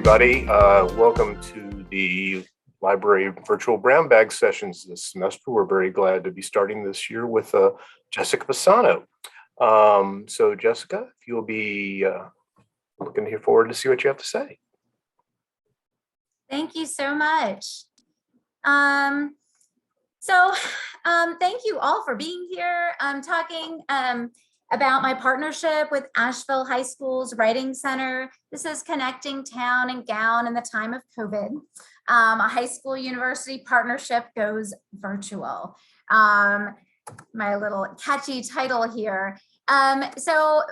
everybody. Welcome to the library virtual brown bag sessions this semester. We're very glad to be starting this year with Jessica Pisano. So Jessica, if you'll be looking here forward to see what you have to say. Thank you so much. Thank you all for being here. I'm talking about my partnership with Asheville High School's Writing Center. This is connecting town and gown in the time of COVID. A high school university partnership goes virtual. My little catchy title here. So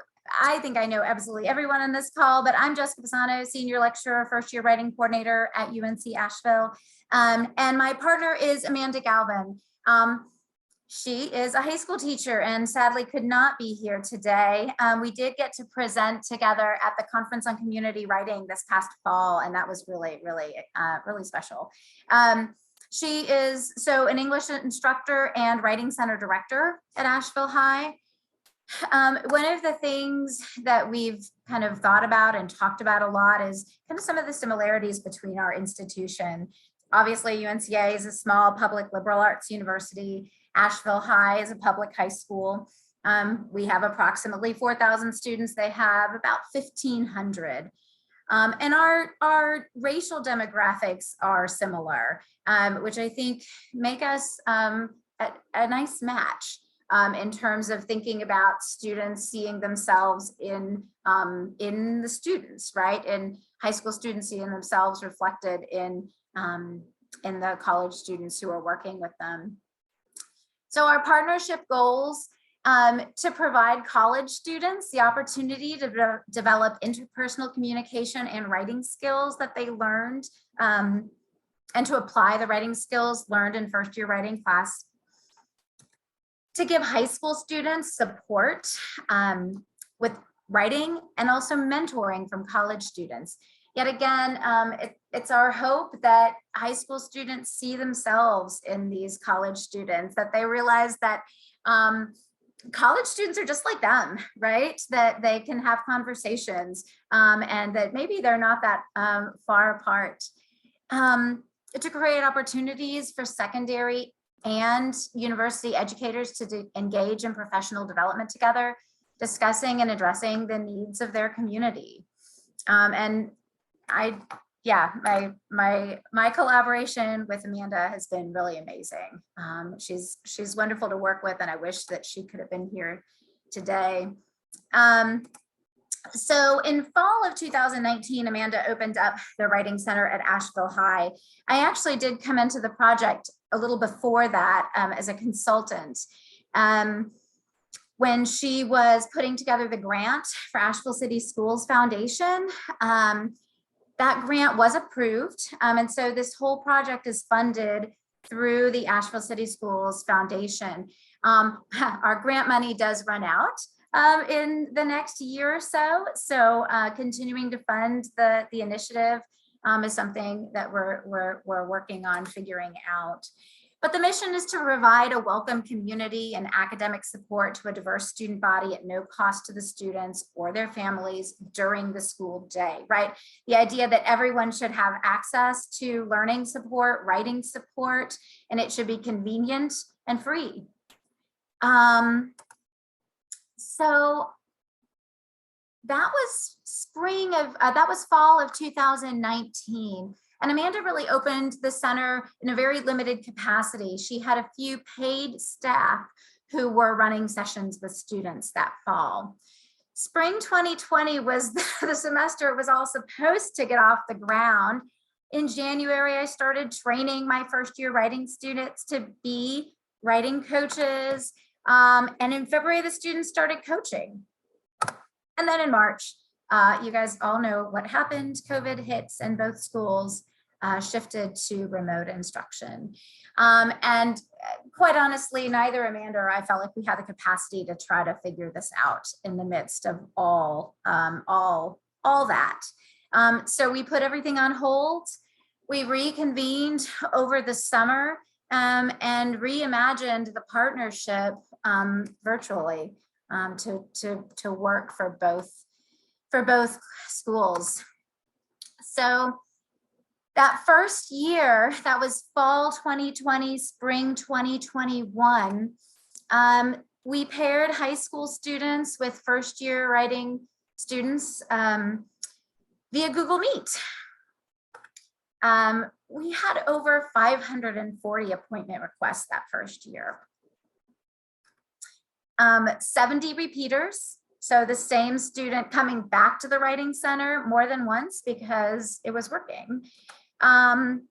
I think I know absolutely everyone on this call, but I'm Jessica Pisano, senior lecturer, first year writing coordinator at UNC Asheville. And my partner is Amanda Galvin. She is a high school teacher and sadly could not be here today. We did get to present together at the Conference on Community Writing this past fall, and that was really special. She is an English instructor and Writing Center director at Asheville High. One of the things that we've kind of thought about and talked about a lot is kind of some of the similarities between our institution. Obviously, UNCA is a small public liberal arts university. Asheville High is a public high school. We have approximately 4,000 students. They have about 1,500. And our racial demographics are similar, which I think make us a nice match in terms of thinking about students seeing themselves in the students, right? And high school students seeing themselves reflected in the college students who are working with them. So our partnership goals to provide college students the opportunity to develop interpersonal communication and writing skills that they learned, and to apply the writing skills learned in first year writing class. To give high school students support with writing and also mentoring from college students. Yet again, it's our hope that high school students see themselves in these college students, that they realize that college students are just like them, right? That they can have conversations and that maybe they're not that far apart. To create opportunities for secondary and university educators to engage in professional development together, discussing and addressing the needs of their community. And my collaboration with Amanda has been really amazing. She's wonderful to work with, and I wish that she could have been here today. So in fall of 2019, Amanda opened up the Writing Center at Asheville High. I actually did come into the project a little before that as a consultant. When she was putting together the grant for Asheville City Schools Foundation, that grant was approved. And so this whole project is funded through the Asheville City Schools Foundation. Our grant money does run out in the next year or so. So continuing to fund the initiative is something that we're working on figuring out. But the mission is to provide a welcome community and academic support to a diverse student body at no cost to the students or their families during the school day, right? The idea that everyone should have access to learning support, writing support, and it should be convenient and free. So that was fall of 2019. And Amanda really opened the center in a very limited capacity. She had a few paid staff who were running sessions with students that fall. Spring 2020 was the semester it was all supposed to get off the ground. In January, I started training my first year writing students to be writing coaches. And in February, the students started coaching. And then in March, you guys all know what happened. COVID hits and both schools shifted to remote instruction. And quite honestly, neither Amanda or I felt like we had the capacity to try to figure this out in the midst of all that. So we put everything on hold. We reconvened over the summer and reimagined the partnership virtually to work for both schools. So that first year, that was fall 2020, spring 2021, we paired high school students with first year writing students via Google Meet. We had over 540 appointment requests that first year. 70 repeaters. So the same student coming back to the Writing Center more than once because it was working. About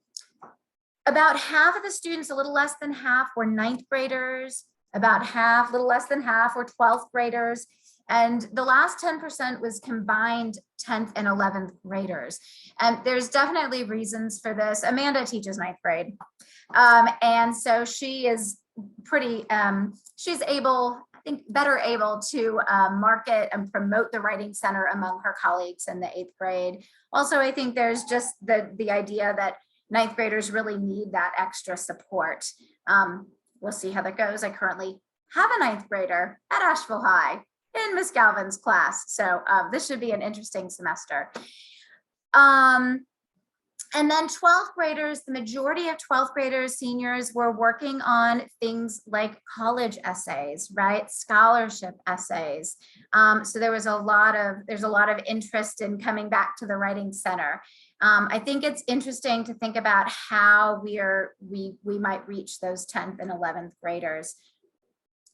half of the students, a little less than half, were ninth graders. About half, a little less than half, were 12th graders. And the last 10% was combined 10th and 11th graders. And there's definitely reasons for this. Amanda teaches ninth grade. And so she is pretty, she's able, I think, better able to market and promote the Writing Center among her colleagues in the 8th grade. Also, I think there's just the idea that ninth graders really need that extra support. We'll see how that goes. I currently have a ninth grader at Asheville High in Miss Galvin's class. So this should be an interesting semester. And then 12th graders, the majority of 12th graders, seniors, were working on things like college essays, right? Scholarship essays. So there's a lot of interest in coming back to the Writing Center. I think it's interesting to think about how we might reach those 10th and 11th graders.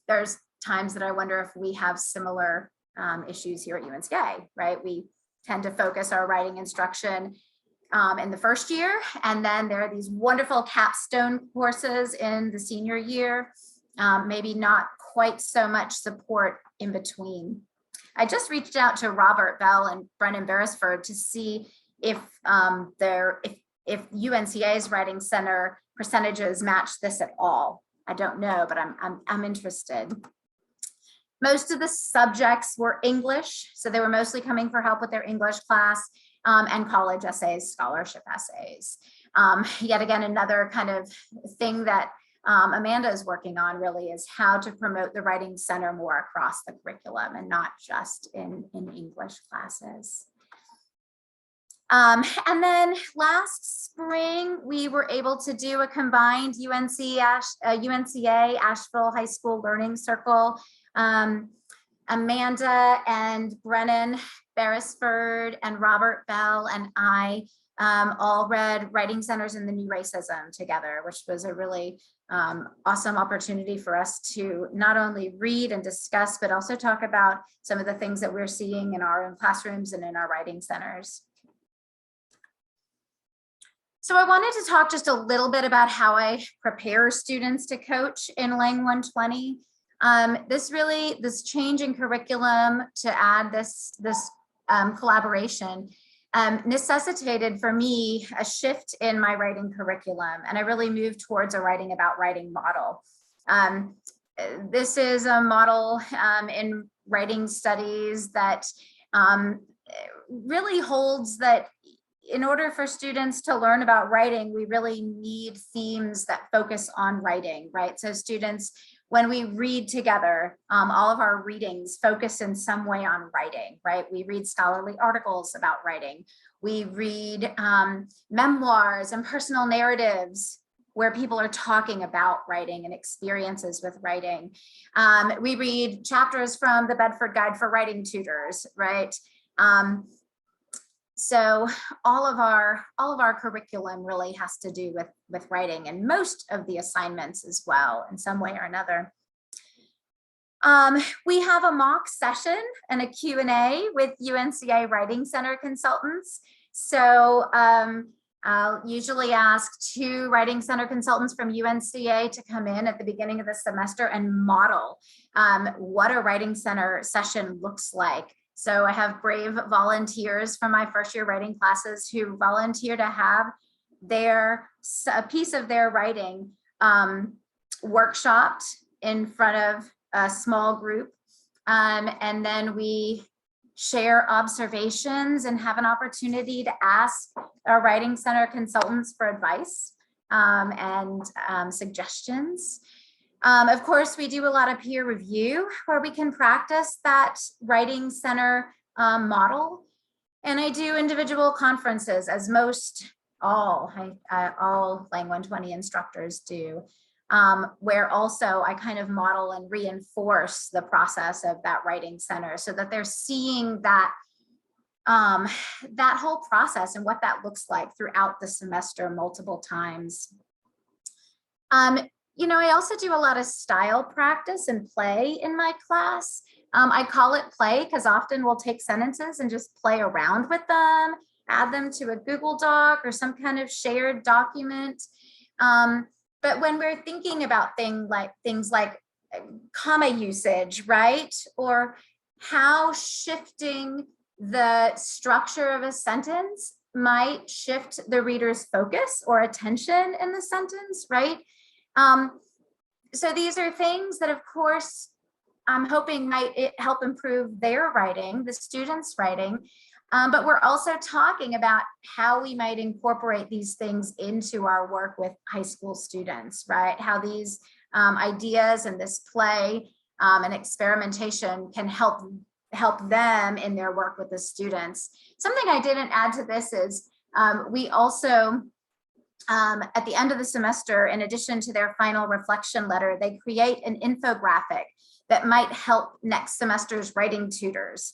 There's times that I wonder if we have similar issues here at UNCA, right? We tend to focus our writing instruction in the first year, and then there are these wonderful capstone courses in the senior year, maybe not quite so much support in between. I just reached out to Robert Bell and Brennan Beresford to see if UNCA's Writing Center percentages match this at all. I don't know, but I'm interested. Most of the subjects were English, so they were mostly coming for help with their English class, and college essays, scholarship essays. Yet again, another kind of thing that Amanda is working on really is how to promote the Writing Center more across the curriculum and not just in English classes. And then last spring, we were able to do a combined UNCA Asheville High School Learning Circle. Amanda and Brennan Beresford and Robert Bell and I all read Writing Centers in the New Racism together, which was a really awesome opportunity for us to not only read and discuss, but also talk about some of the things that we're seeing in our own classrooms and in our writing centers. So I wanted to talk just a little bit about how I prepare students to coach in Lang 120. This change in curriculum to add this collaboration necessitated for me a shift in my writing curriculum, and I really moved towards a writing about writing model. This is a model in writing studies that really holds that in order for students to learn about writing, we really need themes that focus on writing, right? So students, when we read together, all of our readings focus in some way on writing, right? We read scholarly articles about writing. We read memoirs and personal narratives where people are talking about writing and experiences with writing. We read chapters from the Bedford Guide for Writing Tutors, right? So all of our curriculum really has to do with writing, and most of the assignments as well in some way or another. We have a mock session and a Q&A with UNCA Writing Center consultants. So I'll usually ask 2 Writing Center consultants from UNCA to come in at the beginning of the semester and model what a Writing Center session looks like. So I have brave volunteers from my first year writing classes who volunteer to have a piece of their writing workshopped in front of a small group. And then we share observations and have an opportunity to ask our Writing Center consultants for advice and suggestions. Of course, we do a lot of peer review where we can practice that Writing Center model. And I do individual conferences, as all Lang 120 instructors do, where also I kind of model and reinforce the process of that writing center so that they're seeing that that whole process and what that looks like throughout the semester multiple times. I also do a lot of style practice and play in my class. I call it play because often we'll take sentences and just play around with them, add them to a Google Doc or some kind of shared document. But when we're thinking about things like comma usage, right? Or how shifting the structure of a sentence might shift the reader's focus or attention in the sentence, right? So these are things that, of course, I'm hoping might help improve their writing, the students' writing. But we're also talking about how we might incorporate these things into our work with high school students, right? How these ideas and this play and experimentation can help them in their work with the students. Something I didn't add to this is we also, at the end of the semester, in addition to their final reflection letter, they create an infographic that might help next semester's writing tutors.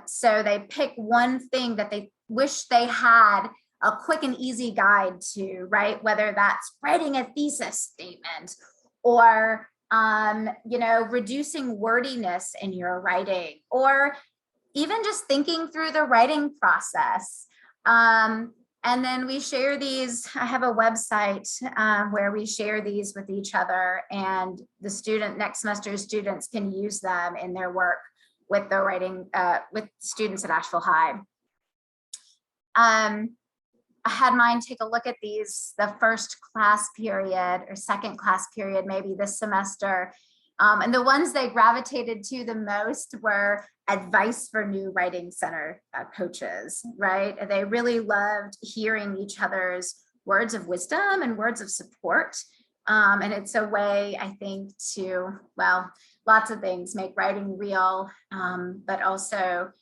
So they pick one thing that they wish they had a quick and easy guide to, right? Whether that's writing a thesis statement or reducing wordiness in your writing, or even just thinking through the writing process. And then we share these. I have a website where we share these with each other, and the next semester students can use them in their work with the writing, with students at Asheville High. I had mine take a look at these, the first class period or second class period, maybe this semester. And the ones they gravitated to the most were advice for new writing center coaches, right? They really loved hearing each other's words of wisdom and words of support. And it's a way, I think, to, well, lots of things, make writing real, but also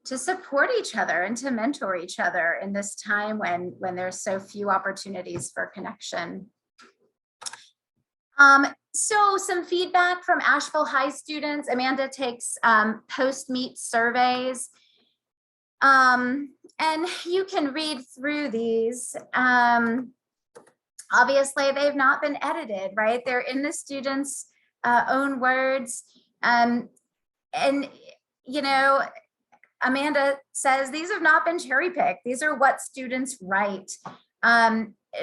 to support each other and to mentor each other in this time when there's so few opportunities for connection. So some feedback from Asheville High students. Amanda takes post-meet surveys. And you can read through these. Obviously, they've not been edited, right? They're in the students' own words. And, Amanda says these have not been cherry-picked. These are what students write.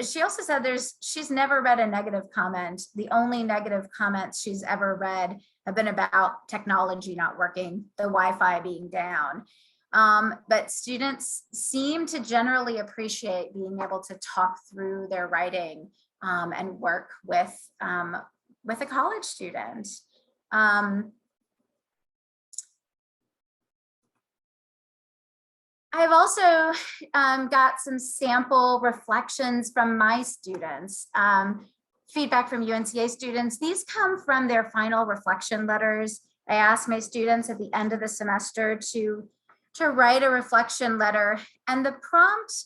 She also said she's never read a negative comment. The only negative comments she's ever read have been about technology not working, the Wi-Fi being down. But students seem to generally appreciate being able to talk through their writing and work with a college student. I've also got some sample reflections from my students, feedback from UNCA students. These come from their final reflection letters. I asked my students at the end of the semester to write a reflection letter, and the prompt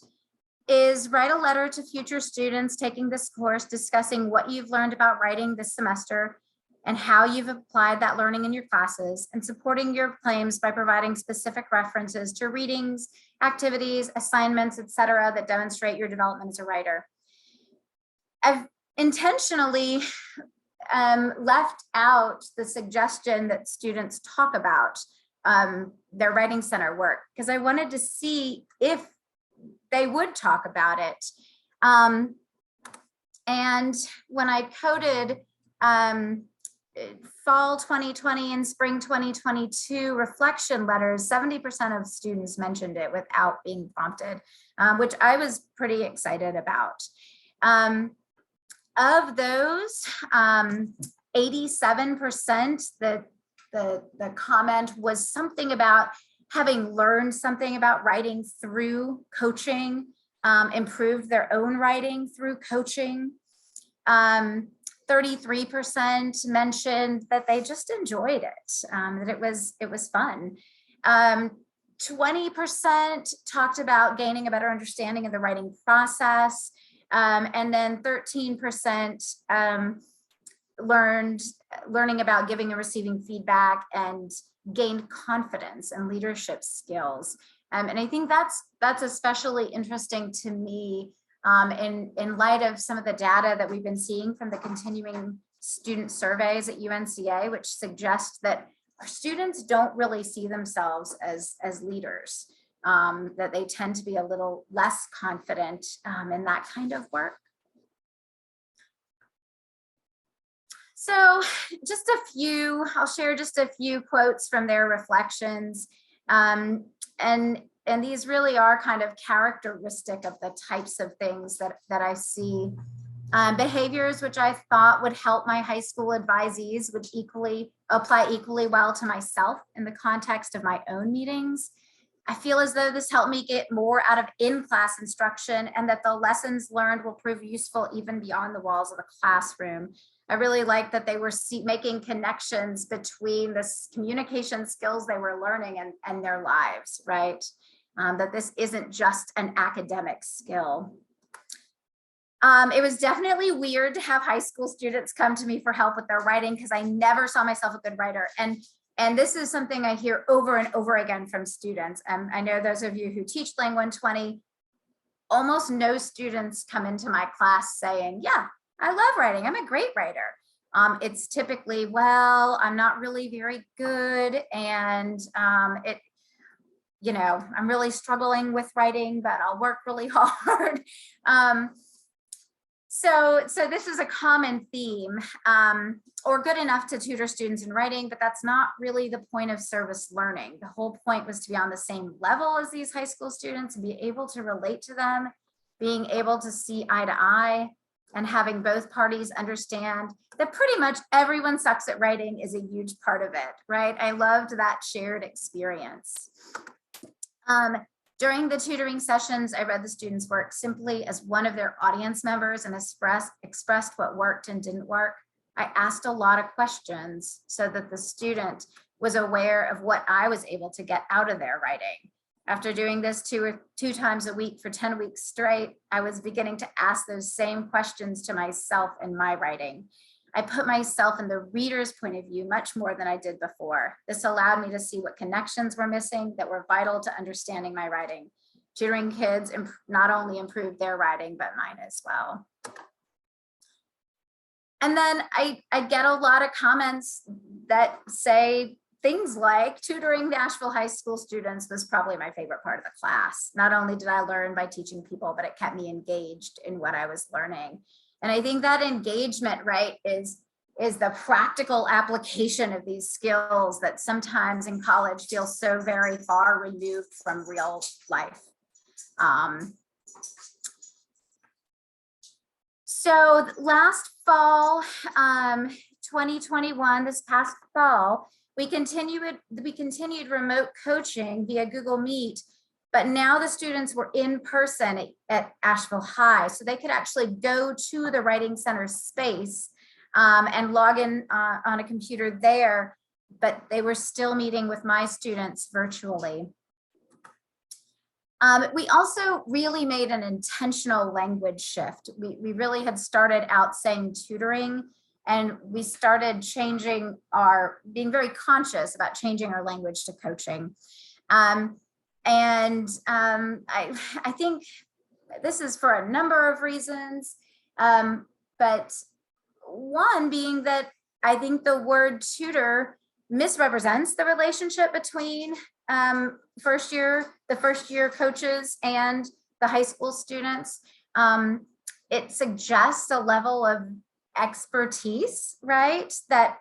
is write a letter to future students taking this course discussing what you've learned about writing this semester and how you've applied that learning in your classes, and supporting your claims by providing specific references to readings, activities, assignments, etc., that demonstrate your development as a writer. I've intentionally left out the suggestion that students talk about their writing center work because I wanted to see if they would talk about it. And when I coded fall 2020 and spring 2022 reflection letters, 70% of students mentioned it without being prompted, which I was pretty excited about. Of those, 87%, the comment was something about having learned something about writing through coaching, improved their own writing through coaching. 33% mentioned that they just enjoyed it, that it was fun. 20% talked about gaining a better understanding of the writing process. And then 13% learning about giving and receiving feedback and gained confidence and leadership skills. And I think that's especially interesting to me in light of some of the data that we've been seeing from the continuing student surveys at UNCA, which suggest that our students don't really see themselves as leaders, that they tend to be a little less confident in that kind of work. So I'll share just a few quotes from their reflections. And these really are kind of characteristic of the types of things that I see. Behaviors which I thought would help my high school advisees would apply equally well to myself in the context of my own meetings. I feel as though this helped me get more out of in-class instruction and that the lessons learned will prove useful even beyond the walls of the classroom. I really like that they were making connections between the communication skills they were learning and their lives, right? That this isn't just an academic skill. It was definitely weird to have high school students come to me for help with their writing because I never saw myself a good writer. And this is something I hear over and over again from students. I know those of you who teach Lang 120, almost no students come into my class saying, yeah, I love writing. I'm a great writer. It's typically, well, I'm not really very good. And I'm really struggling with writing, but I'll work really hard. So this is a common theme, or good enough to tutor students in writing, but that's not really the point of service learning. The whole point was to be on the same level as these high school students and be able to relate to them, being able to see eye to eye, and having both parties understand that pretty much everyone sucks at writing is a huge part of it, right? I loved that shared experience. During the tutoring sessions, I read the students' work simply as one of their audience members and expressed what worked and didn't work. I asked a lot of questions so that the student was aware of what I was able to get out of their writing. After doing this two times a week for 10 weeks straight, I was beginning to ask those same questions to myself in my writing. I put myself in the reader's point of view much more than I did before. This allowed me to see what connections were missing that were vital to understanding my writing. Tutoring kids not only improved their writing, but mine as well. And then I get a lot of comments that say things like tutoring the Asheville High School students was probably my favorite part of the class. Not only did I learn by teaching people, but it kept me engaged in what I was learning. And I think that engagement, right, is the practical application of these skills that sometimes in college feel so very far removed from real life. So last fall, 2021, this past fall, we continued remote coaching via Google Meet, but now the students were in person at Asheville High, so they could actually go to the Writing Center space and log in on a computer there, but they were still meeting with my students virtually. We also really made an intentional language shift. We really had started out saying tutoring, and we started being very conscious about changing our language to coaching. I think this is for a number of reasons, but one being that I think the word tutor misrepresents the relationship between the first year coaches and the high school students. It suggests a level of expertise, right, that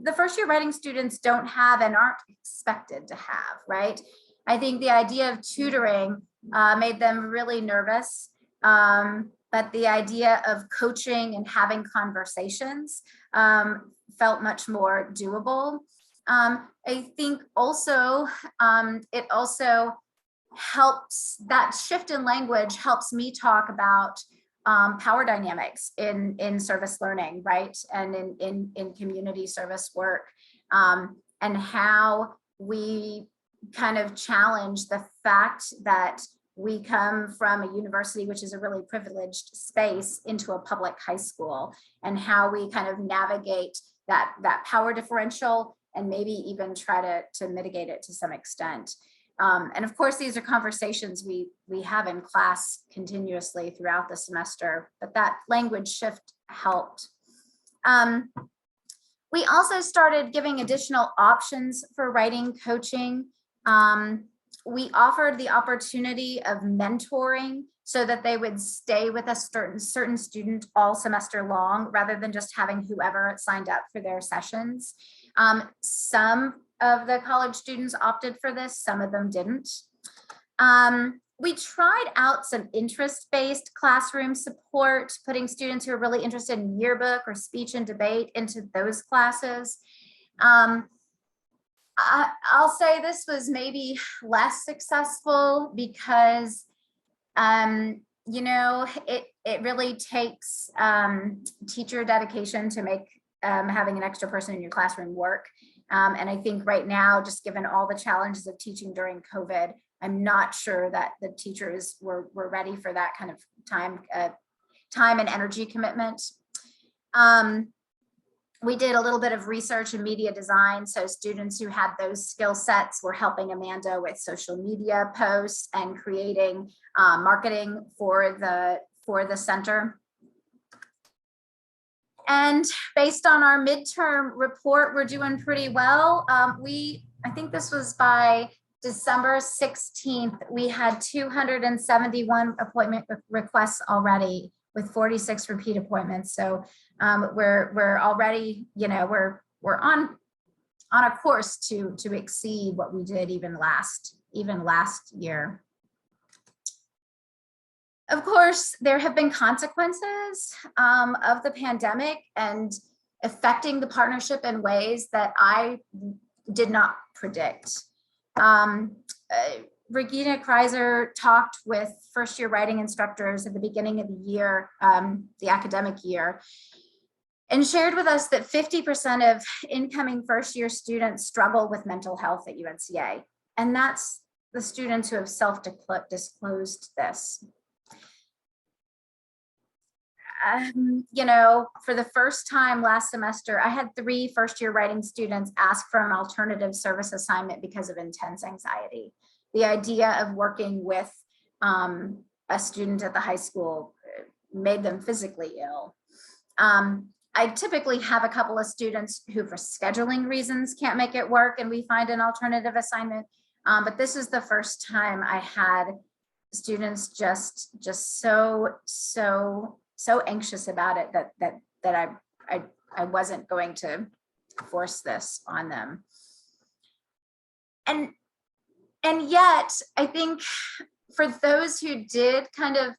the first year writing students don't have and aren't expected to have, right? I think the idea of tutoring made them really nervous, but the idea of coaching and having conversations felt much more doable. I think also it also helps, that shift in language helps me talk about power dynamics in service learning, right? And in community service work, and how we kind of challenge the fact that we come from a university, which is a really privileged space, into a public high school, and how we kind of navigate that power differential and maybe even try to mitigate it to some extent. And of course, these are conversations we have in class continuously throughout the semester, but that language shift helped. We also started giving additional options for writing coaching. We offered the opportunity of mentoring so that they would stay with a certain student all semester long, rather than just having whoever signed up for their sessions. Some of the college students opted for this, some of them didn't. We tried out some interest-based classroom support, putting students who are really interested in yearbook or speech and debate into those classes. I'll say this was maybe less successful because, you know, it really takes teacher dedication to make having an extra person in your classroom work. And I think right now, just given all the challenges of teaching during COVID, I'm not sure that the teachers were ready for that kind of time and energy commitment. We did a little bit of research in media design. So students who had those skill sets were helping Amanda with social media posts and creating marketing for the center. And based on our midterm report, we're doing pretty well. I think this was by December 16th, we had 271 appointment requests already, with 46 repeat appointments. So we're already, you know, we're on a course to exceed what we did even last year. Of course, there have been consequences of the pandemic and affecting the partnership in ways that I did not predict. Regina Kreiser talked with first-year writing instructors at the beginning of the year, the academic year, and shared with us that 50% of incoming first-year students struggle with mental health at UNCA. And that's the students who have self-disclosed this. You know, for the first time last semester, I had 3 first-year writing students ask for an alternative service assignment because of intense anxiety. The idea of working with a student at the high school made them physically ill. I typically have a couple of students who, for scheduling reasons, can't make it work, and we find an alternative assignment. But this is the first time I had students just so anxious about it that I wasn't going to force this on them. And yet, I think for those who did kind of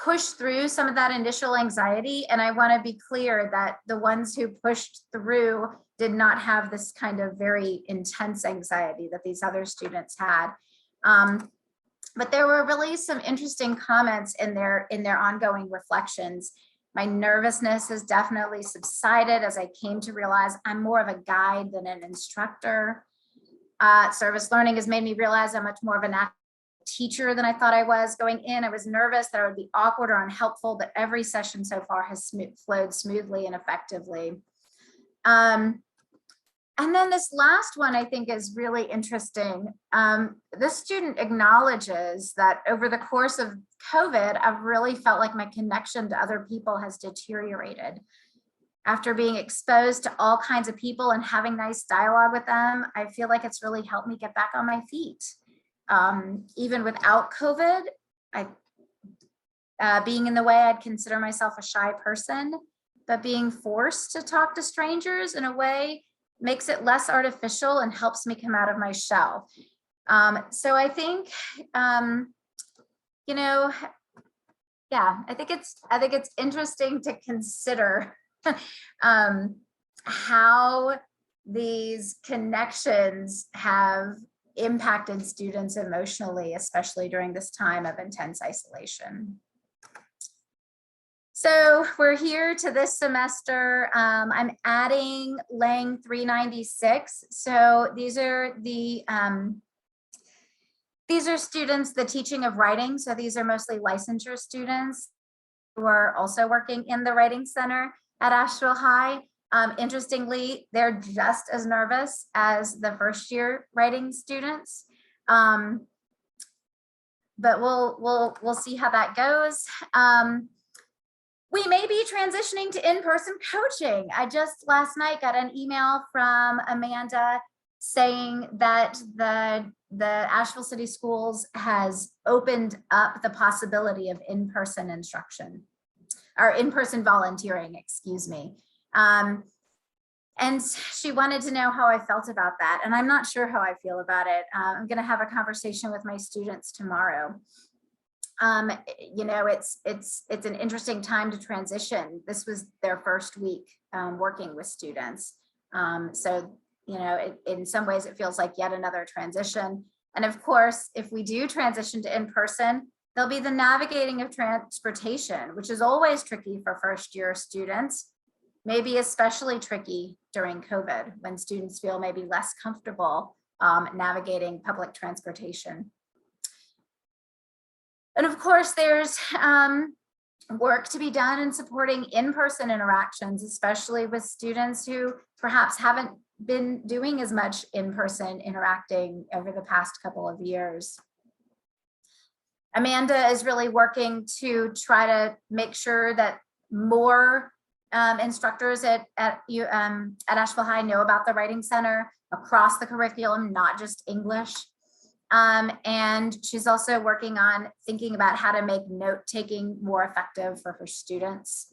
push through some of that initial anxiety, and I want to be clear that the ones who pushed through did not have this kind of very intense anxiety that these other students had. But there were really some interesting comments in their ongoing reflections. My nervousness has definitely subsided as I came to realize I'm more of a guide than an instructor. Service learning has made me realize I'm much more of a teacher than I thought I was. Going in, I was nervous that I would be awkward or unhelpful, but every session so far has flowed smoothly and effectively. And then this last one I think is really interesting. This student acknowledges that over the course of COVID, I've really felt like my connection to other people has deteriorated. After being exposed to all kinds of people and having nice dialogue with them, I feel like it's really helped me get back on my feet. Even without COVID, being in the way, I'd consider myself a shy person, but being forced to talk to strangers in a way makes it less artificial and helps me come out of my shell. So I think, you know, yeah, I think it's interesting to consider how these connections have impacted students emotionally, especially during this time of intense isolation. So we're here to this semester. I'm adding Lang 396. So these are the These are students, the teaching of writing. So these are mostly licensure students who are also working in the Writing Center at Asheville High. Interestingly, they're just as nervous as the first year writing students. But we'll see how that goes. We may be transitioning to in-person coaching. I just last night got an email from Amanda saying that the Asheville City Schools has opened up the possibility of in-person instruction or in-person volunteering, excuse me. And she wanted to know how I felt about that. And I'm not sure how I feel about it. I'm going to have a conversation with my students tomorrow. You know, it's an interesting time to transition. This was their first week working with students. So, you know, in some ways it feels like yet another transition. And of course, if we do transition to in-person, there'll be the navigating of transportation, which is always tricky for first year students, maybe especially tricky during COVID when students feel maybe less comfortable navigating public transportation. And of course, there's work to be done in supporting in-person interactions, especially with students who perhaps haven't been doing as much in-person interacting over the past couple of years. Amanda is really working to try to make sure that more instructors at Asheville High know about the Writing Center across the curriculum, not just English. And she's also working on thinking about how to make note-taking more effective for her students.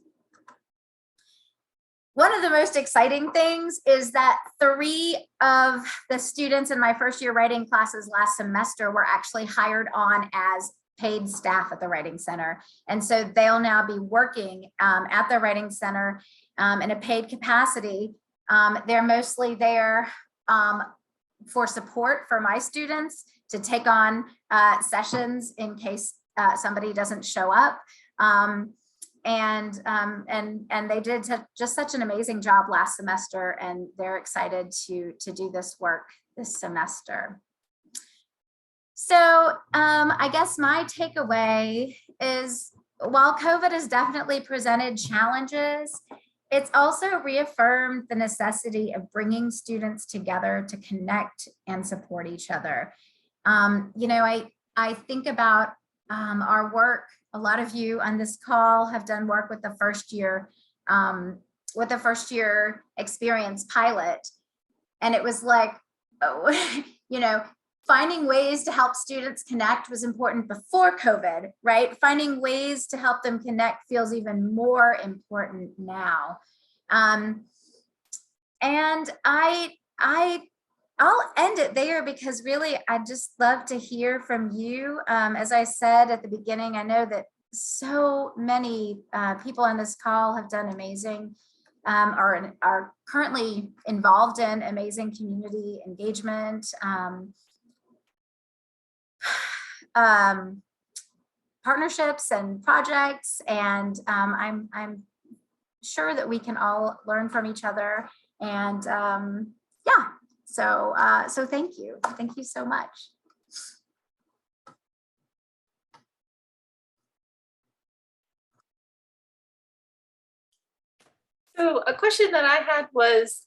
One of the most exciting things is that 3 of the students in my first year writing classes last semester were actually hired on as paid staff at the Writing Center. And so they'll now be working at the Writing Center in a paid capacity. They're mostly there for support for my students to take on sessions in case somebody doesn't show up. And they did just such an amazing job last semester, and they're excited to do this work this semester. So I guess my takeaway is while COVID has definitely presented challenges, it's also reaffirmed the necessity of bringing students together to connect and support each other. You know, I think about our work. A lot of you on this call have done work with the first year experience pilot. And it was like, oh, you know, finding ways to help students connect was important before COVID, right? Finding ways to help them connect feels even more important now. And I'll end it there because really, I'd just love to hear from you. As I said at the beginning, I know that so many people on this call have done amazing, are currently involved in amazing community engagement, partnerships and projects. And I'm sure that we can all learn from each other. And yeah. So thank you. Thank you so much. So a question that I had was,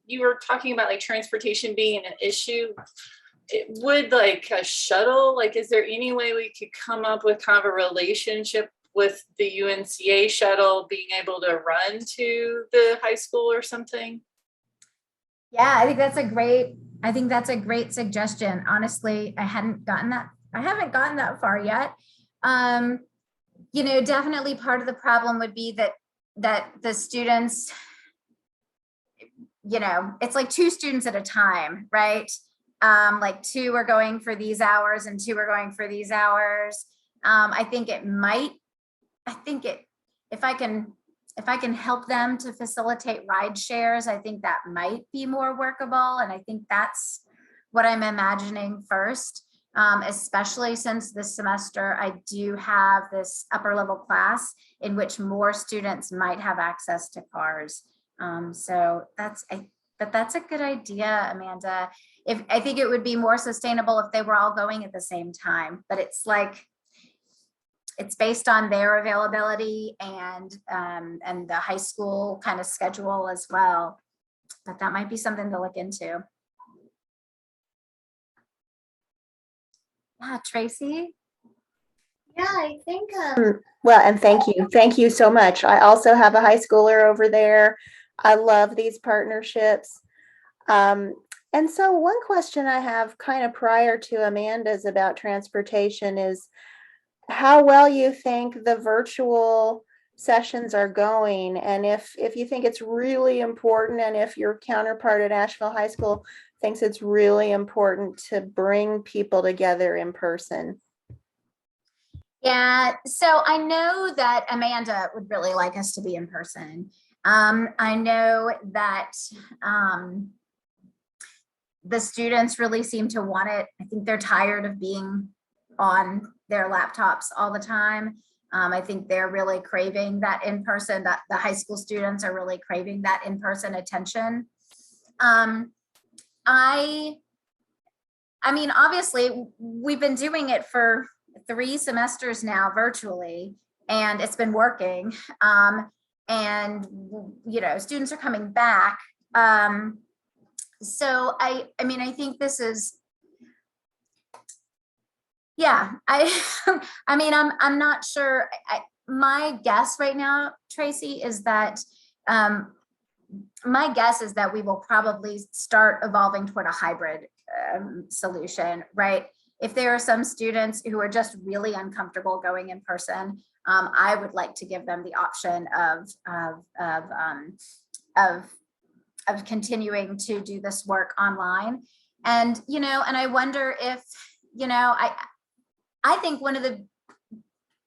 you were talking about like transportation being an issue. Would like a shuttle, like, is there any way we could come up with kind of a relationship with the UNCA shuttle being able to run to the high school or something? Yeah, I think that's a great suggestion. Honestly, I haven't gotten that far yet. You know, definitely part of the problem would be that the students, you know, it's like 2 students at a time, right? Like 2 are going for these hours and 2 are going for these hours. If I can help them to facilitate ride shares, I think that might be more workable. And I think that's what I'm imagining first, especially since this semester, I do have this upper level class in which more students might have access to cars. So that's but that's a good idea, Amanda. If I think it would be more sustainable if they were all going at the same time, but it's like it's based on their availability and the high school kind of schedule as well. But that might be something to look into. Yeah, Tracy. Yeah, I think, well, and thank you. Thank you so much. I also have a high schooler over there. I love these partnerships. And so one question I have kind of prior to Amanda's about transportation is how well you think the virtual sessions are going, and if you think it's really important, and if your counterpart at Asheville High School thinks it's really important to bring people together in person. Yeah, so I know that Amanda would really like us to be in person. I know that the students really seem to want it. I think they're tired of being on their laptops all the time. I think they're really craving that in person, that the high school students are really craving that in-person attention. I mean, obviously, we've been doing it for 3 semesters now virtually, and it's been working. And you know, students are coming back. So I mean, I think this is, yeah, I mean, I'm not sure. My guess right now, Tracy, is that my guess is that we will probably start evolving toward a hybrid solution, right? If there are some students who are just really uncomfortable going in person, I would like to give them the option of continuing to do this work online. And, you know, and I wonder if, you know, I think one of the,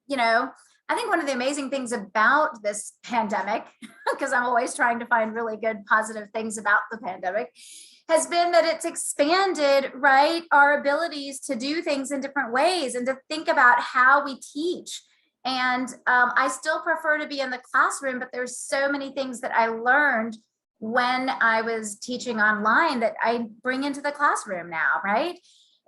you know, I think one of the amazing things about this pandemic, because I'm always trying to find really good positive things about the pandemic, has been that it's expanded, right, our abilities to do things in different ways and to think about how we teach. And I still prefer to be in the classroom, but there's so many things that I learned when I was teaching online that I bring into the classroom now, right?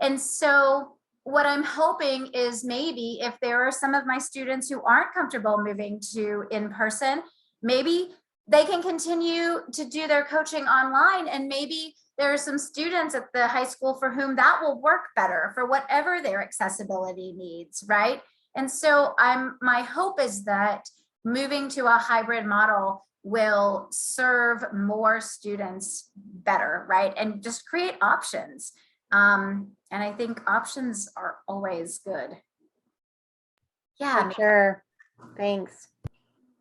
And so what I'm hoping is maybe if there are some of my students who aren't comfortable moving to in person, maybe they can continue to do their coaching online, and maybe there are some students at the high school for whom that will work better for whatever their accessibility needs, right? And so my hope is that moving to a hybrid model will serve more students better, right? And just create options. And I think options are always good. Yeah. For sure. Thanks.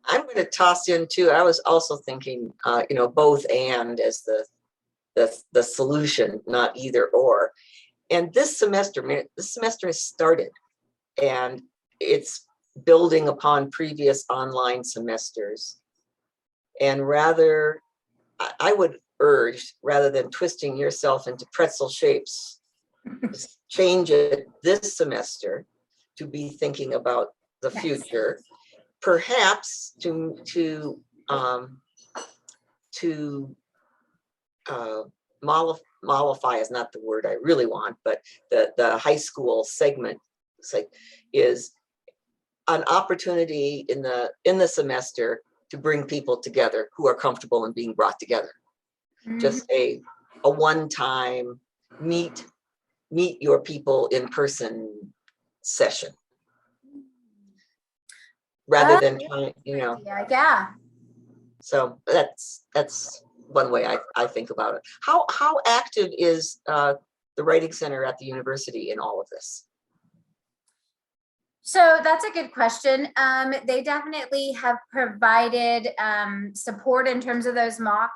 I'm going to toss in too. I was also thinking, you know, both and as the solution, not either or. And this semester, I mean, this semester has started, and it's building upon previous online semesters. And rather, I would urge, rather than twisting yourself into pretzel shapes, just change it this semester to be thinking about the future, perhaps to mollify is not the word I really want, but the high school segment is an opportunity in the semester to bring people together who are comfortable in being brought together. Just a one-time meet your people in person session, rather than trying, you know. Yeah. So that's one way I think about it. How active is the Writing Center at the university in all of this? So that's a good question. They definitely have provided support in terms of those mock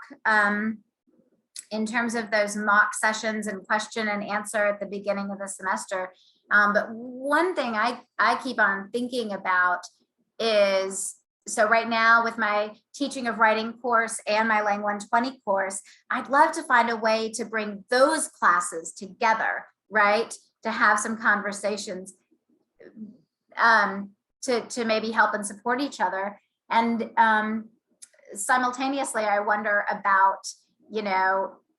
sessions and question and answer at the beginning of the semester. But one thing I keep on thinking about is, so right now with my teaching of writing course and my Lang 120 course, I'd love to find a way to bring those classes together, right? To have some conversations to maybe help and support each other. And simultaneously, I wonder about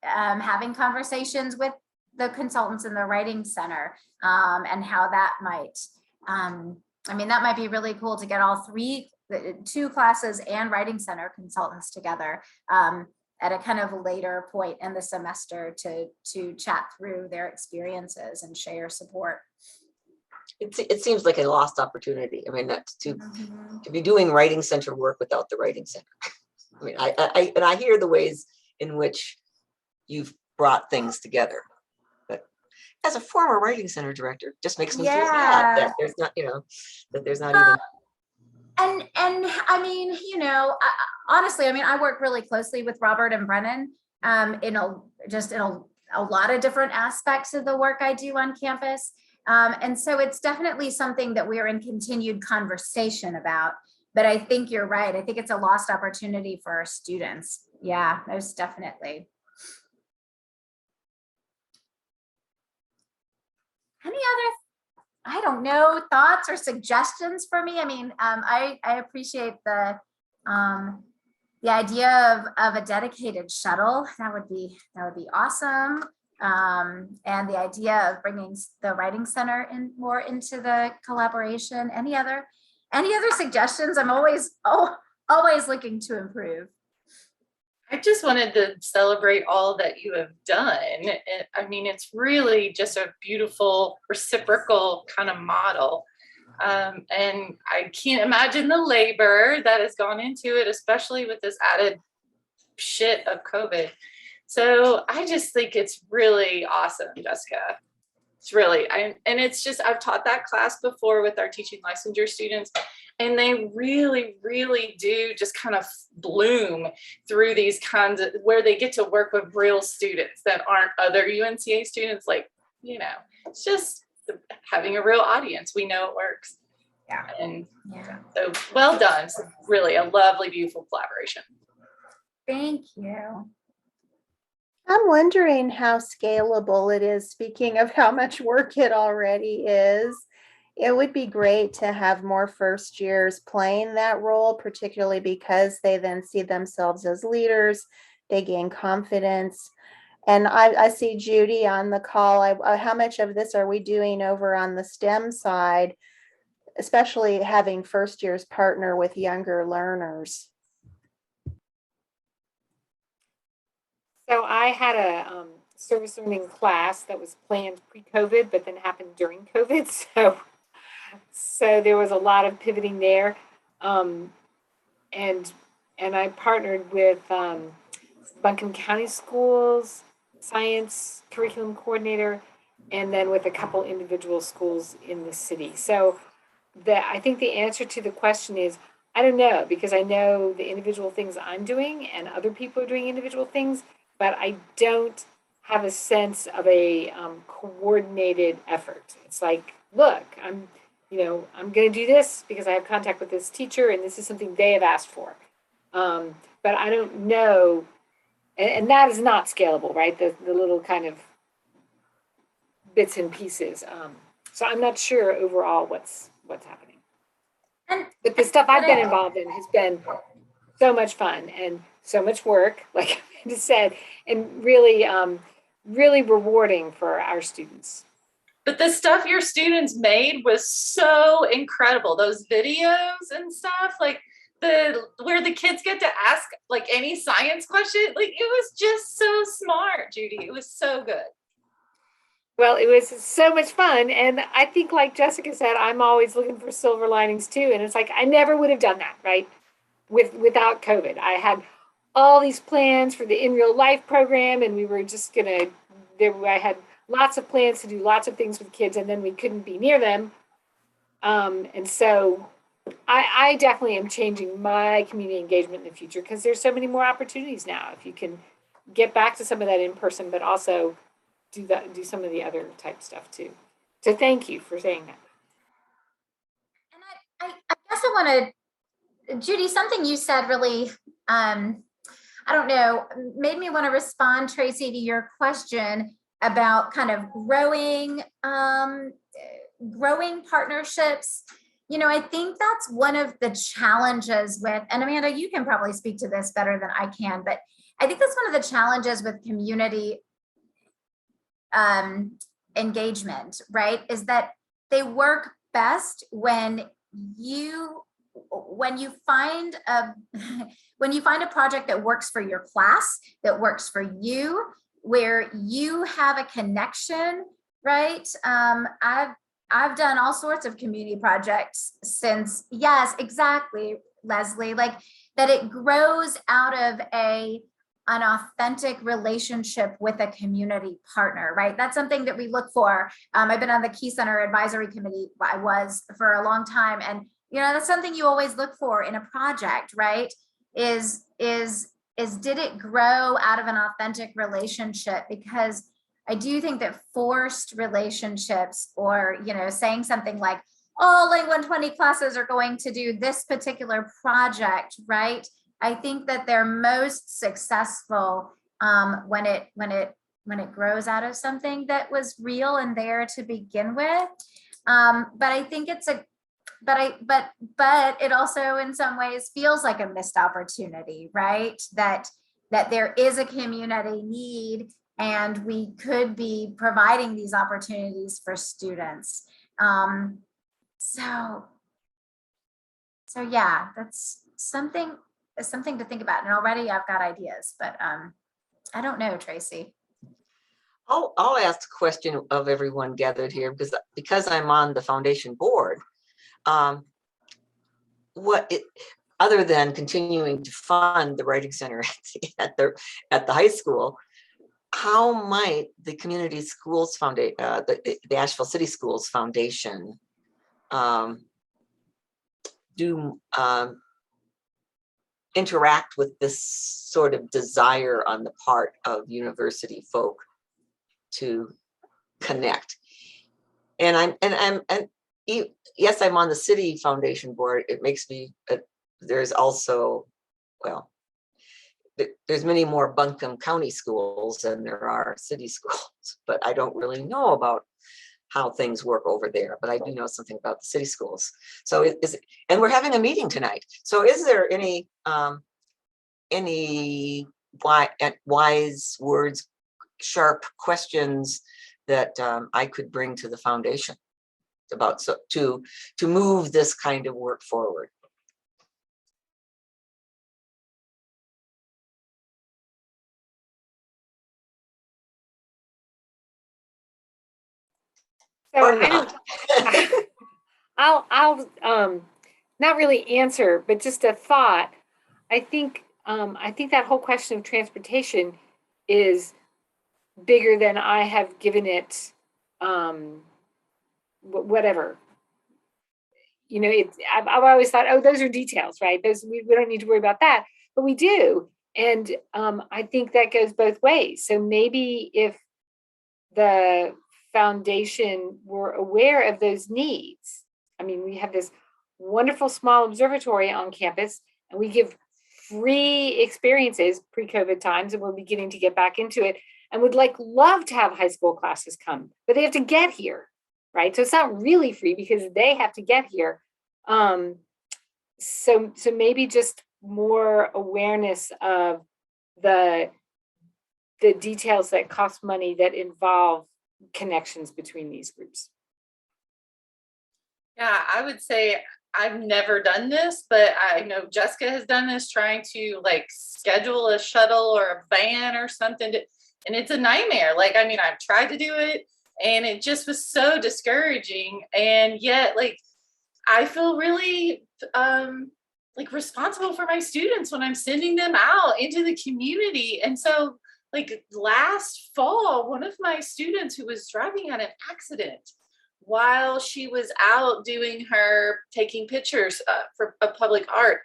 having conversations with the consultants in the writing center, and how that might, that might be really cool to get all two classes and writing center consultants together, at a kind of later point in the semester to chat through their experiences and share support. It seems like a lost opportunity. I mean, that's to be doing writing center work without the writing center. I mean, I hear the ways in which you've brought things together, but as a former writing center director, just makes me feel sad that there's not, that there's not even. And honestly, I work really closely with Robert and Brennan, in a lot of different aspects of the work I do on campus. And so it's definitely something that we're in continued conversation about, but I think you're right. I think it's a lost opportunity for our students. Yeah, most definitely. Any other, thoughts or suggestions for me? I appreciate the idea of a dedicated shuttle. That would be awesome. And the idea of bringing the writing center more into the collaboration. Any other suggestions? I'm always looking to improve. I just wanted to celebrate all that you have done. It's really just a beautiful reciprocal kind of model. And I can't imagine the labor that has gone into it, especially with this added shit of COVID. So I just think it's really awesome, Jessica. It's really, I've taught that class before with our teaching licensure students, and they really, really do just kind of bloom through these kinds of, where they get to work with real students that aren't other UNCA students. It's just having a real audience. We know it works. Yeah. And so well done. It's really a lovely, beautiful collaboration. Thank you. I'm wondering how scalable it is. Speaking of how much work it already is, it would be great to have more first years playing that role, particularly because they then see themselves as leaders, they gain confidence. And I see Judy on the call. How much of this are we doing over on the STEM side, especially having first years partner with younger learners? So I had a service learning class that was planned pre-COVID, but then happened during COVID. So there was a lot of pivoting there. And I partnered with Buncombe County Schools, science curriculum coordinator, and then with a couple individual schools in the city. So I think the answer to the question is, I don't know, because I know the individual things I'm doing and other people are doing individual things, but I don't have a sense of a coordinated effort. It's like, look, I'm going to do this because I have contact with this teacher and this is something they have asked for. But I don't know, and that is not scalable, right? The little kind of bits and pieces. So I'm not sure overall what's happening. But the stuff I've been involved in has been so much fun and so much work, like I just said, and really, really rewarding for our students. But the stuff your students made was so incredible. Those videos and stuff, where the kids get to ask any science question, it was just so smart, Judy. It was so good. Well, it was so much fun. And I think, like Jessica said, I'm always looking for silver linings too. And it's like, I never would have done that, right? Without COVID. I had all these plans for the In Real Life program, and we were just I had lots of plans to do lots of things with kids, and then we couldn't be near them. And so I definitely am changing my community engagement in the future because there's so many more opportunities now. If you can get back to some of that in person, but also do some of the other type stuff too. So thank you for saying that. And I guess I want to, Judy, something you said really, I don't know, made me want to respond, Tracy, to your question about kind of growing partnerships. I think that's one of the challenges with, and Amanda, you can probably speak to this better than I can, but I think that's one of the challenges with community engagement, right? Is that they work best when you find a when you find a project that works for your class, that works for you, where you have a connection, right? I've done all sorts of community projects since, yes, exactly, Leslie, like that it grows out of an authentic relationship with a community partner, right? That's something that we look for. I've been on the Key Center Advisory Committee. I was for a long time. And, that's something you always look for in a project, right? Is did it grow out of an authentic relationship? Because I do think that forced relationships, or, saying something like, all Link 120 classes are going to do this particular project, right? I think that they're most successful when it grows out of something that was real and there to begin with. But I think but it also in some ways feels like a missed opportunity, right? That there is a community need and we could be providing these opportunities for students. So yeah, that's something to think about. And already I've got ideas, but I don't know, Tracy. I'll ask the question of everyone gathered here because I'm on the foundation board. Other than continuing to fund the Writing Center at the high school, how might the Community Schools Foundation, the Asheville City Schools Foundation, interact with this sort of desire on the part of university folk to connect? And yes, I'm on the city foundation board. It makes me, there's also, well, there's many more Buncombe County schools than there are city schools, but I don't really know about how things work over there, but I do know something about the city schools. So and we're having a meeting tonight. So is there any wise words, sharp questions that I could bring to the foundation about to move this kind of work forward? So I'll not really answer, but just a thought. I think that whole question of transportation is bigger than I have given it. Whatever. I've always thought, oh, those are details, right? Those we don't need to worry about that, but we do. And I think that goes both ways. So maybe if the foundation were aware of those needs. I mean, we have this wonderful small observatory on campus, and we give free experiences pre-COVID times, and we're beginning to get back into it, and would love to have high school classes come, but they have to get here, right? So it's not really free because they have to get here. So maybe just more awareness of the details that cost money that involve connections between these groups. Yeah, I would say I've never done this, but I know Jessica has done this, trying to schedule a shuttle or a van or something, and it's a nightmare. I've tried to do it and it just was so discouraging. And yet, I feel really responsible for my students when I'm sending them out into the community. And so last fall, one of my students who was driving had an accident while she was out taking pictures for public art.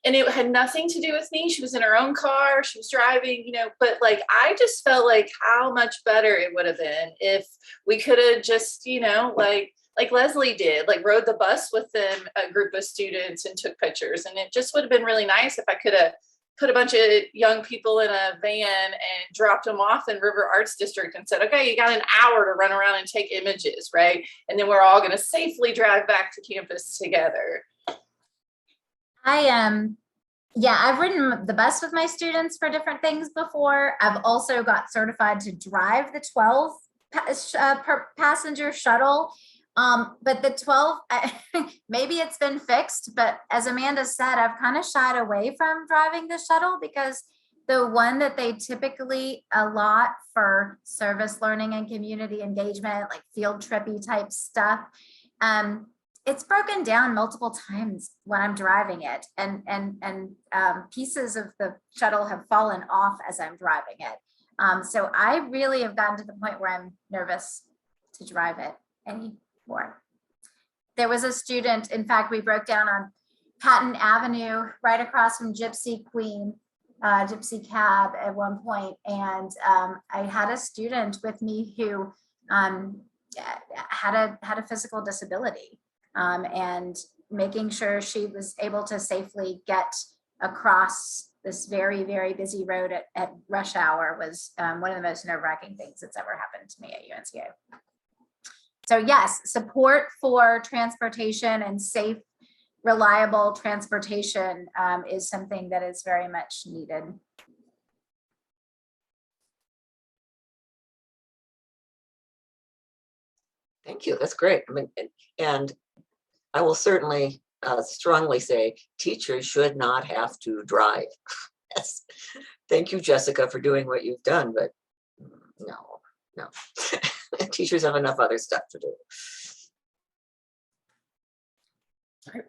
And it had nothing to do with me. She was in her own car, she was driving, but I just felt how much better it would have been if we could have just, like Leslie did, rode the bus with them, a group of students, and took pictures. And it just would have been really nice if I could have put a bunch of young people in a van and dropped them off in River Arts District and said, okay, you got an hour to run around and take images, right? And then we're all going to safely drive back to campus together. Yeah, I've ridden the bus with my students for different things before. I've also got certified to drive the 12 per passenger shuttle. But the 12, maybe it's been fixed, but as Amanda said, I've kind of shied away from driving the shuttle because the one that they typically allot for service learning and community engagement, like field trippy type stuff, it's broken down multiple times when I'm driving it, and pieces of the shuttle have fallen off as I'm driving it. So I really have gotten to the point where I'm nervous to drive it anymore. There was a student, in fact, we broke down on Patton Avenue, right across from Gypsy Queen, Gypsy Cab at one point, and I had a student with me who had a physical disability. And making sure she was able to safely get across this very, very busy road at rush hour was one of the most nerve-wracking things that's ever happened to me at UNCA. So yes, support for transportation and safe, reliable transportation is something that is very much needed. Thank you. That's great. I mean, and I will certainly strongly say teachers should not have to drive. Yes. Thank you, Jessica, for doing what you've done, but no. Teachers have enough other stuff to do.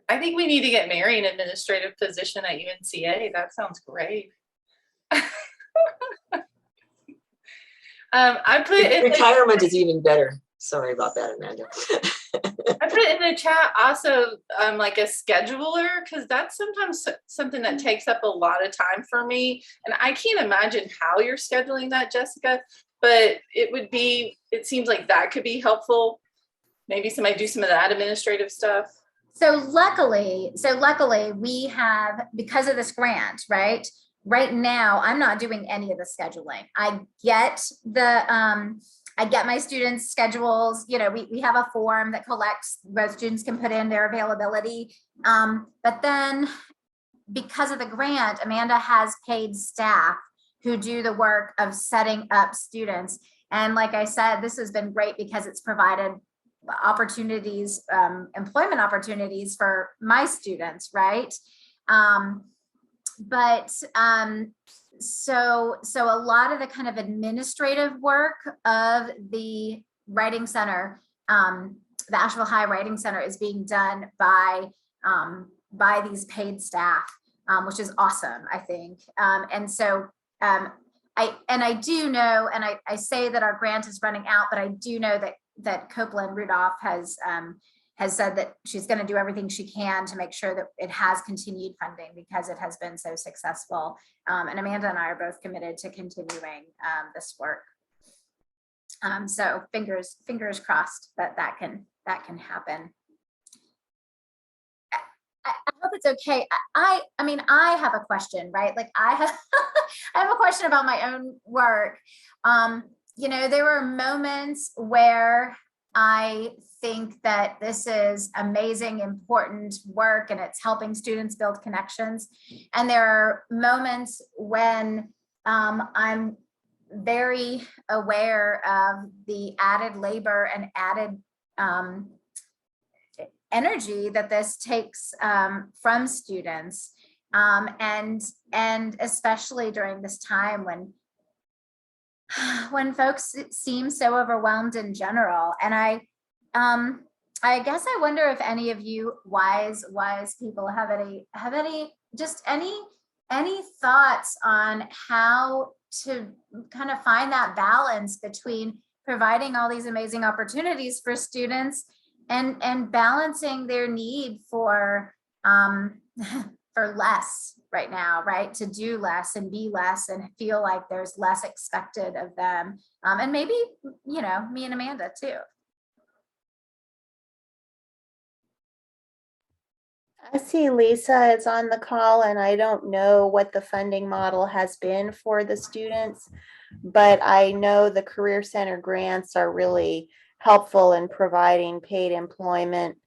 I think we need to get Mary an administrative position at UNCA. That sounds great. I put in Retirement is even better. Sorry about that, Amanda. I put in the chat also like a scheduler, because that's sometimes something that takes up a lot of time for me. And I can't imagine how you're scheduling that, Jessica, but it seems like that could be helpful. Maybe somebody do some of that administrative stuff. So luckily we have, because of this grant, right now, I'm not doing any of the scheduling. I get my students' schedules. You know, we have a form that collects, both students can put in their availability. But then because of the grant, Amanda has paid staff who do the work of setting up students. And like I said, this has been great because it's provided opportunities, employment opportunities for my students, right? So a lot of the kind of administrative work of the Writing Center, the Asheville High Writing Center, is being done by these paid staff, which is awesome, I think. I do know, and I say that our grant is running out, but I do know that Copeland Rudolph has said that she's going to do everything she can to make sure that it has continued funding because it has been so successful. And Amanda and I are both committed to continuing this work. So fingers crossed that can happen. I hope it's okay. I mean, I have a question, right? Like I have a question about my own work. You know, there were moments where I think that this is amazing, important work, and it's helping students build connections. And there are moments when I'm very aware of the added labor and added energy that this takes from students. And especially during this time when folks seem so overwhelmed in general. And I guess I wonder if any of you wise people have any thoughts on how to kind of find that balance between providing all these amazing opportunities for students and balancing their need for less right now, right? To do less and be less and feel like there's less expected of them. And maybe, you know, me and Amanda too. I see Lisa is on the call, and I don't know what the funding model has been for the students, but I know the Career Center grants are really helpful in providing paid employment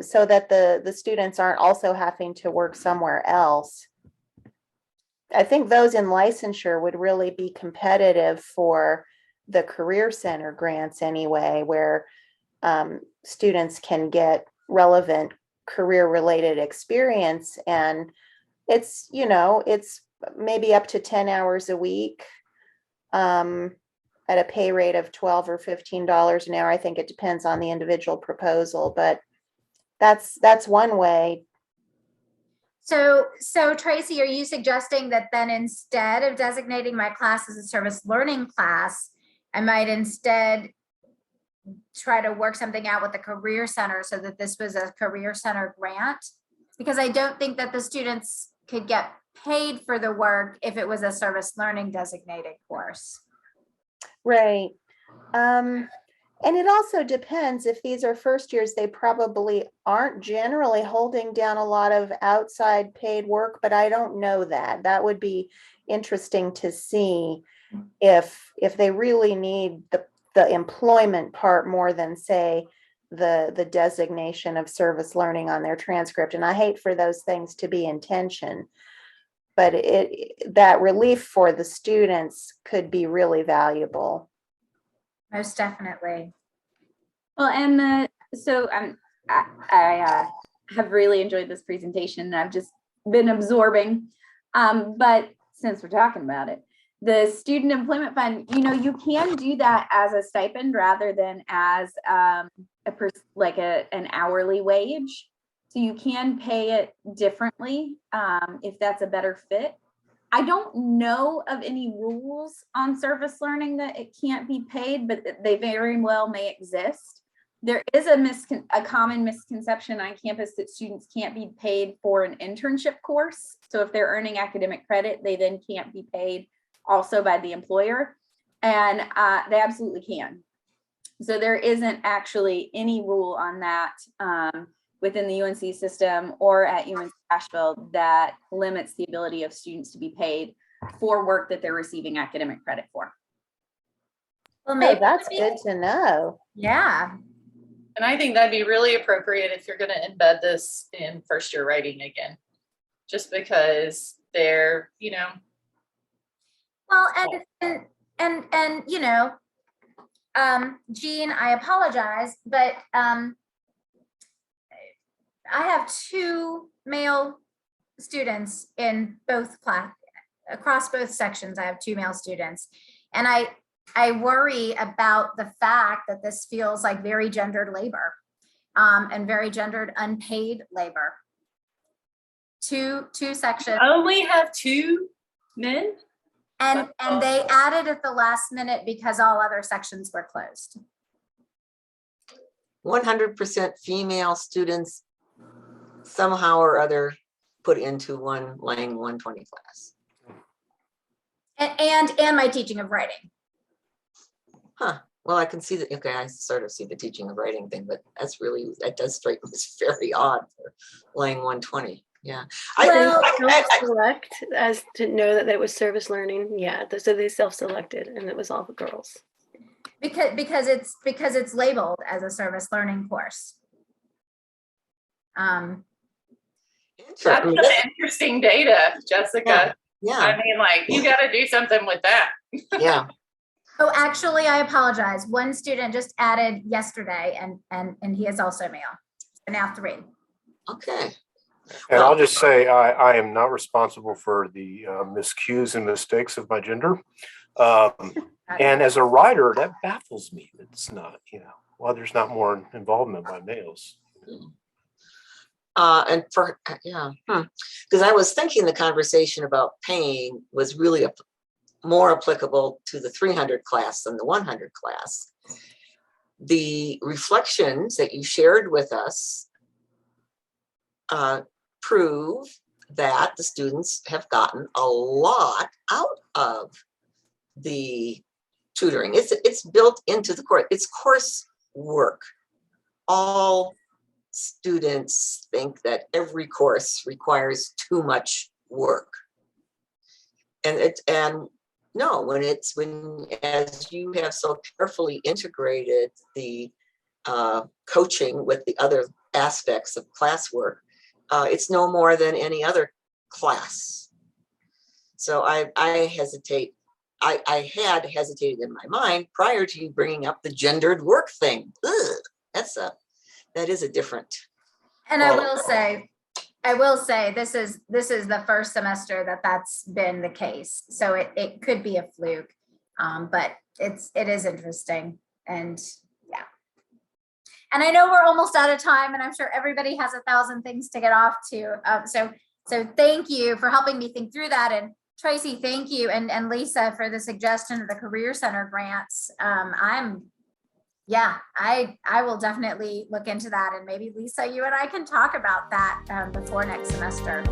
so that the students aren't also having to work somewhere else I think those in licensure would really be competitive for the Career Center grants anyway, where students can get relevant career-related experience. And it's, it's maybe up to 10 hours a week at a pay rate of $12 or $15 an hour. I think it depends on the individual proposal, but that's one way. So Tracy, are you suggesting that then instead of designating my class as a service learning class, I might instead try to work something out with the Career Center so that this was a Career Center grant? Because I don't think that the students could get paid for the work if it was a service learning designated course. Right. And it also depends, if these are first years, they probably aren't generally holding down a lot of outside paid work, but I don't know that. That would be interesting to see if they really need the employment part more than, say, the designation of service learning on their transcript. And I hate for those things to be in tension, but that relief for the students could be really valuable. Most definitely. Well, and I have really enjoyed this presentation, and I've just been absorbing. But since we're talking about it, the Student Employment Fund, you can do that as a stipend rather than as an hourly wage. So you can pay it differently if that's a better fit. I don't know of any rules on service learning that it can't be paid, but they very well may exist. There is a common misconception on campus that students can't be paid for an internship course. So if they're earning academic credit, they then can't be paid also by the employer, and they absolutely can. So there isn't actually any rule on that within the UNC system or at UNC Asheville that limits the ability of students to be paid for work that they're receiving academic credit for. Well, Oh, maybe that's good to know. Yeah. And I think that'd be really appropriate if you're going to embed this in first year writing again, just because they're, Well, and Jean, I apologize, but I have 2 male students in both class, across both sections. I have 2 male students, and I worry about the fact that this feels like very gendered labor, and very gendered unpaid labor. Two sections. only have 2 men. And they added at the last minute because all other sections were closed. 100% female students somehow or other put into one Lang 120 class. And my teaching of writing. Huh. Well, I can see that. Okay, I sort of see the teaching of writing thing, but that does strike me as very odd for Lang 120. Yeah. Well, Select as to know that it was service learning. Yeah, so they self-selected, and it was all the girls. because it's labeled as a service learning course. That's some interesting data, Jessica. Yeah. I mean, you got to do something with that. Yeah. Oh, actually, I apologize. One student just added yesterday, and he is also male. So now 3. Okay. And I'll just say, I am not responsible for the miscues and mistakes of my gender. And as a writer, that baffles me. It's not, there's not more involvement by males. And for, because I was thinking the conversation about paying was really more applicable to the 300 class than the 100 class. The reflections that you shared with us prove that the students have gotten a lot out of the tutoring. It's built into the course. It's course work. All students think that every course requires too much work. And no, when as you have so carefully integrated the coaching with the other aspects of classwork, it's no more than any other class. So I hesitate. I had hesitated in my mind prior to you bringing up the gendered work thing. Ugh, that is a different. And I Well- will say, this is the first semester that's been the case. So it could be a fluke, but it is interesting. And yeah. And I know we're almost out of time, and I'm sure everybody has 1,000 things to get off to. So thank you for helping me think through that. And Tracy, thank you. And Lisa for the suggestion of the Career Center grants. I will definitely look into that. And maybe Lisa, you and I can talk about that before next semester.